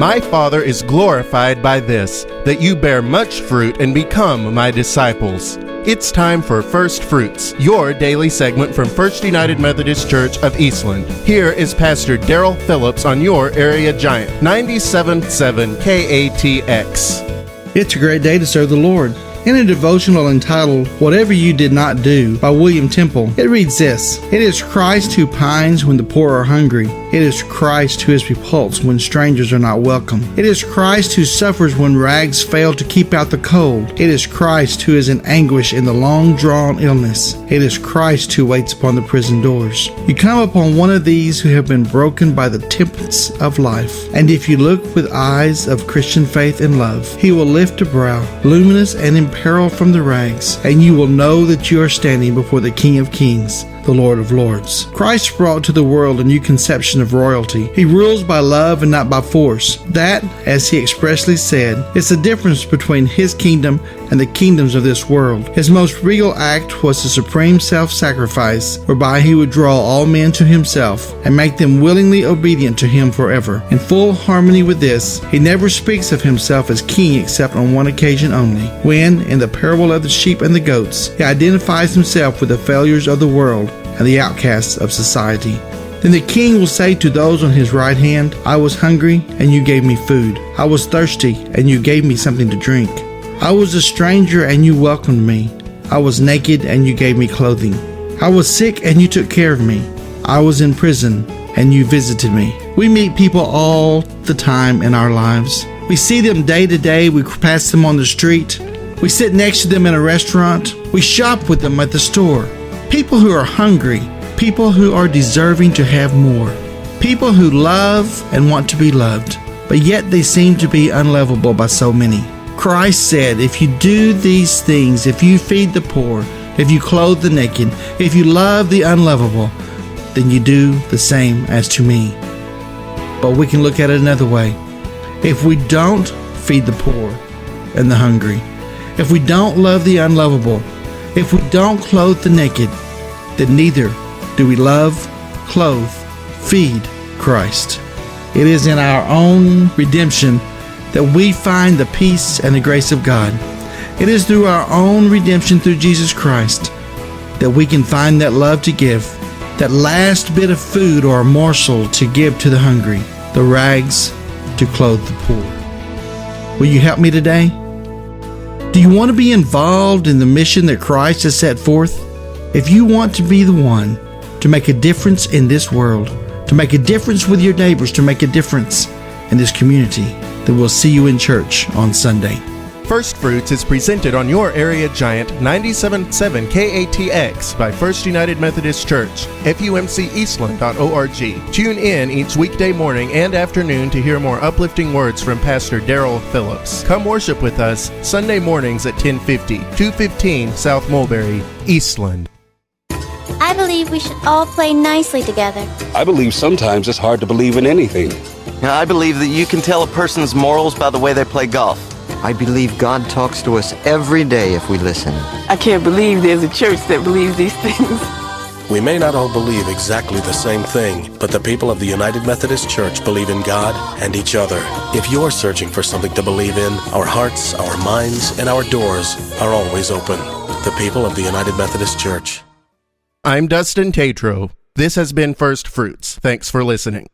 My Father is glorified by this, that you bear much fruit and become my disciples. It's time for First Fruits, your daily segment from First United Methodist Church of Eastland. Here is Pastor Darrel Phillips on your area giant, 97.7 KATX. It's a great day to serve the Lord. In a devotional entitled, Whatever You Did Not Do, by William Temple, it reads this: It is Christ who pines when the poor are hungry. It is Christ who is repulsed when strangers are not welcome. It is Christ who suffers when rags fail to keep out the cold. It is Christ who is in anguish in the long-drawn illness. It is Christ who waits upon the prison doors. You come upon one of these who have been broken by the tempests of life, and if you look with eyes of Christian faith and love, he will lift a brow, luminous and in peril from the rags, and you will know that you are standing before the King of Kings, the Lord of Lords. Christ brought to the world a new conception of royalty. He rules by love and not by force. That, as he expressly said, is the difference between his kingdom and the kingdoms of this world. His most regal act was the supreme self-sacrifice, whereby he would draw all men to himself and make them willingly obedient to him forever. In full harmony with this, he never speaks of himself as king except on one occasion only, when, in the parable of the sheep and the goats, he identifies himself with the failures of the world and the outcasts of society. Then the king will say to those on his right hand, I was hungry, and you gave me food. I was thirsty, and you gave me something to drink. I was a stranger, and you welcomed me. I was naked, and you gave me clothing. I was sick, and you took care of me. I was in prison, and you visited me. We meet people all the time in our lives. We see them day to day. We pass them on the street. We sit next to them in a restaurant. We shop with them at the store. People who are hungry, people who are deserving to have more, people who love and want to be loved, but yet they seem to be unlovable by so many. Christ said, if you do these things, if you feed the poor, if you clothe the naked, if you love the unlovable, then you do the same as to me. But we can look at it another way. If we don't feed the poor and the hungry, if we don't love the unlovable, if we don't clothe the naked, then neither do we love, clothe, feed Christ. It is in our own redemption that we find the peace and the grace of God. It is through our own redemption through Jesus Christ that we can find that love to give, that last bit of food or a morsel to give to the hungry, the rags to clothe the poor. Will you help me today? Do you want to be involved in the mission that Christ has set forth? If you want to be the one to make a difference in this world, to make a difference with your neighbors, to make a difference in this community, then we'll see you in church on Sunday. First Fruits is presented on your area giant, 97.7 KATX by First United Methodist Church, FUMCEastland.org. Tune in each weekday morning and afternoon to hear more uplifting words from Pastor Darrel Phillips. Come worship with us Sunday mornings at 1050, 215 South Mulberry, Eastland. I believe we should all play nicely together. I believe sometimes it's hard to believe in anything. I believe that you can tell a person's morals by the way they play golf. I believe God talks to us every day if we listen. I can't believe there's a church that believes these things. We may not all believe exactly the same thing, but the people of the United Methodist Church believe in God and each other. If you're searching for something to believe in, our hearts, our minds, and our doors are always open. The people of the United Methodist Church. I'm Dustin Tatro. This has been First Fruits. Thanks for listening.